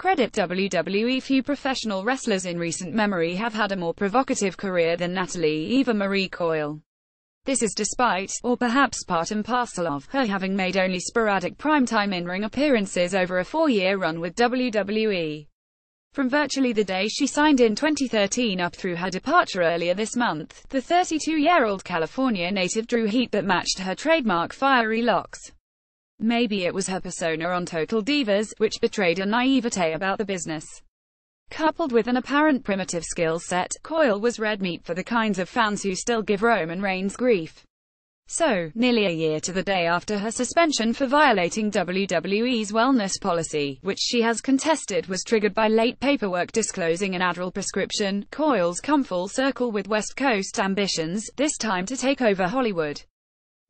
Credit WWE. Few professional wrestlers in recent memory have had a more provocative career than Natalie Eva Marie Coyle. This is despite, or perhaps part and parcel of, her having made only sporadic primetime in-ring appearances over a 4-year run with WWE. From virtually the day she signed in 2013 up through her departure earlier this month, the 32-year-old California native drew heat that matched her trademark fiery locks. Maybe it was her persona on Total Divas, which betrayed a naivete about the business. Coupled with an apparent primitive skill set, Coyle was red meat for the kinds of fans who still give Roman Reigns grief. So, nearly a year to the day after her suspension for violating WWE's wellness policy, which she has contested was triggered by late paperwork disclosing an Adderall prescription, Coyle's come full circle with West Coast ambitions, this time to take over Hollywood.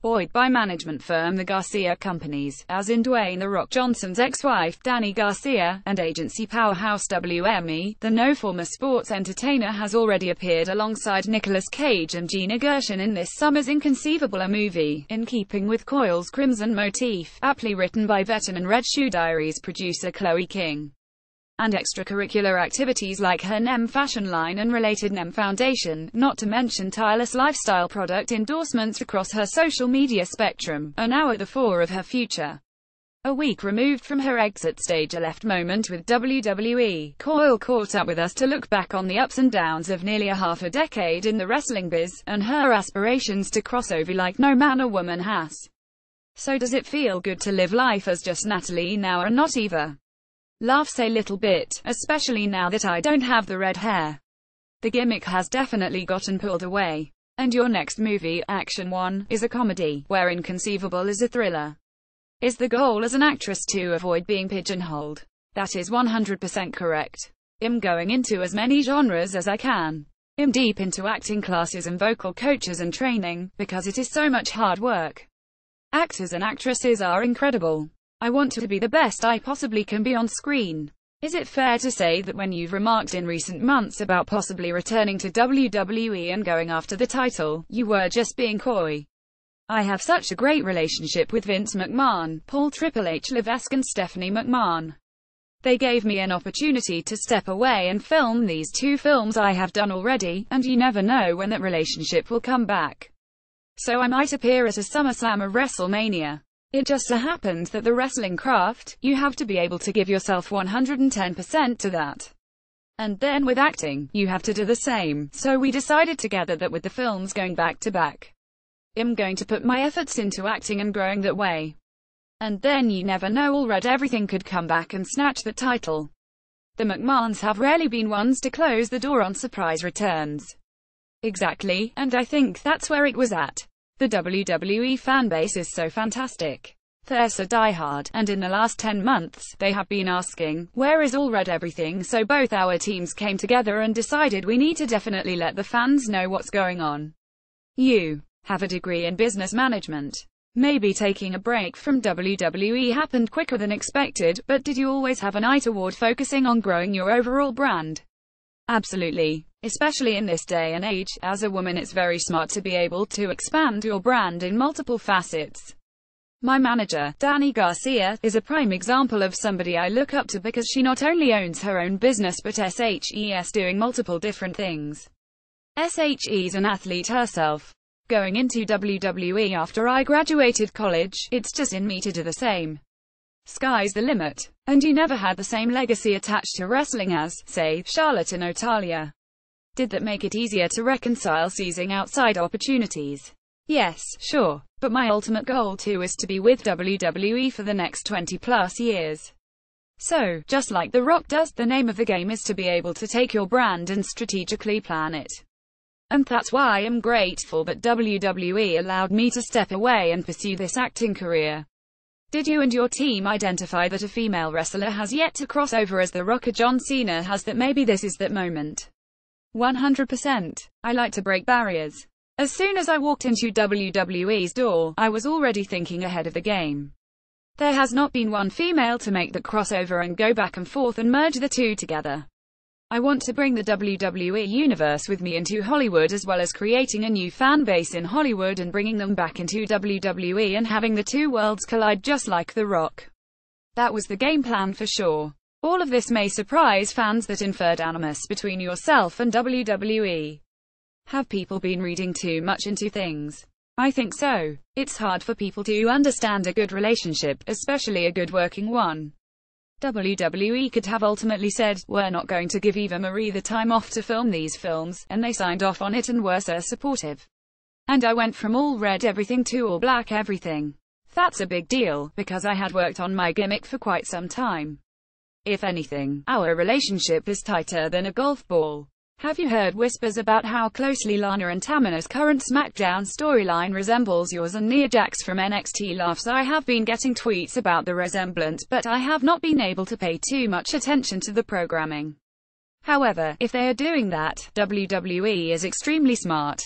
Buoyed by management firm The Garcia Companies, as in Dwayne "The Rock" Johnson's ex-wife, Dany Garcia, and agency powerhouse WME, the no former sports entertainer has already appeared alongside Nicolas Cage and Gina Gershon in this summer's Inconceivable, a movie, in keeping with Coyle's Crimson motif, aptly written by veteran Red Shoe Diaries producer Chloe King. And extracurricular activities like her NEM fashion line and related NEM Foundation, not to mention tireless lifestyle product endorsements across her social media spectrum, are now at the fore of her future. A week removed from her exit stage a left moment with WWE, Coyle caught up with us to look back on the ups and downs of nearly a half a decade in the wrestling biz, and her aspirations to cross over like no man or woman has. So does it feel good to live life as just Natalie now and not Eva? Laughs a little bit, especially now that I don't have the red hair. The gimmick has definitely gotten pulled away. And your next movie, Action 1, is a comedy, where Inconceivable is a thriller. Is the goal as an actress to avoid being pigeonholed? That is 100% correct. I'm going into as many genres as I can. I'm deep into acting classes and vocal coaches and training, because it is so much hard work. Actors and actresses are incredible. I want to be the best I possibly can be on screen. Is it fair to say that when you've remarked in recent months about possibly returning to WWE and going after the title, you were just being coy? I have such a great relationship with Vince McMahon, Paul Triple H Levesque and Stephanie McMahon. They gave me an opportunity to step away and film these 2 films I have done already, and you never know when that relationship will come back. So I might appear at a SummerSlam or WrestleMania. It just so happens that the wrestling craft, you have to be able to give yourself 110% to that. And then with acting, you have to do the same, so we decided together that with the films going back to back, I'm going to put my efforts into acting and growing that way. And then you never know, already everything could come back and snatch the title. The McMahons have rarely been ones to close the door on surprise returns. Exactly, and I think that's where it was at. The WWE fanbase is so fantastic. They're so diehard, and in the last 10 months, they have been asking, where is all red everything? So both our teams came together and decided we need to definitely let the fans know what's going on. You have a degree in business management. Maybe taking a break from WWE happened quicker than expected, but did you always have an eye toward focusing on growing your overall brand? Absolutely. Especially in this day and age, as a woman it's very smart to be able to expand your brand in multiple facets. My manager, Dany Garcia, is a prime example of somebody I look up to because she not only owns her own business but SHE's doing multiple different things. SHE's an athlete herself. Going into WWE after I graduated college, it's just in me to do the same. Sky's the limit. And you never had the same legacy attached to wrestling as, say, Charlotte and Natalya. Did that make it easier to reconcile seizing outside opportunities? Yes, sure. But my ultimate goal too is to be with WWE for the next 20+ years. So, just like The Rock does, the name of the game is to be able to take your brand and strategically plan it. And that's why I'm grateful that WWE allowed me to step away and pursue this acting career. Did you and your team identify that a female wrestler has yet to cross over as The Rock or John Cena has, that maybe this is that moment? 100%. I like to break barriers. As soon as I walked into WWE's door, I was already thinking ahead of the game. There has not been one female to make that crossover and go back and forth and merge the two together. I want to bring the WWE universe with me into Hollywood, as well as creating a new fan base in Hollywood and bringing them back into WWE and having the two worlds collide just like The Rock. That was the game plan for sure. All of this may surprise fans that inferred animus between yourself and WWE. Have people been reading too much into things? I think so. It's hard for people to understand a good relationship, especially a good working one. WWE could have ultimately said, "We're not going to give Eva Marie the time off to film these films," and they signed off on it and were so supportive. And I went from all red everything to all black everything. That's a big deal, because I had worked on my gimmick for quite some time. If anything, our relationship is tighter than a golf ball. Have you heard whispers about how closely Lana and Tamina's current SmackDown storyline resembles yours and Nia Jax from NXT? Laughs. I have been getting tweets about the resemblance, but I have not been able to pay too much attention to the programming. However, if they are doing that, WWE is extremely smart.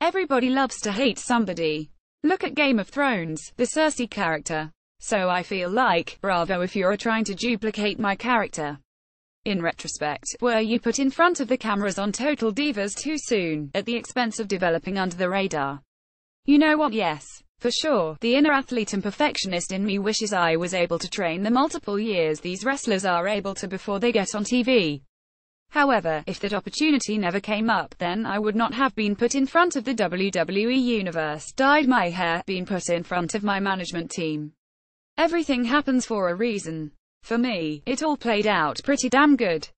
Everybody loves to hate somebody. Look at Game of Thrones, the Cersei character. So I feel like, bravo if you're trying to duplicate my character. In retrospect, were you put in front of the cameras on Total Divas too soon, at the expense of developing under the radar? You know what? Yes. For sure, the inner athlete and perfectionist in me wishes I was able to train the multiple years these wrestlers are able to before they get on TV. However, if that opportunity never came up, then I would not have been put in front of the WWE Universe, dyed my hair, been put in front of my management team. Everything happens for a reason. For me, it all played out pretty damn good.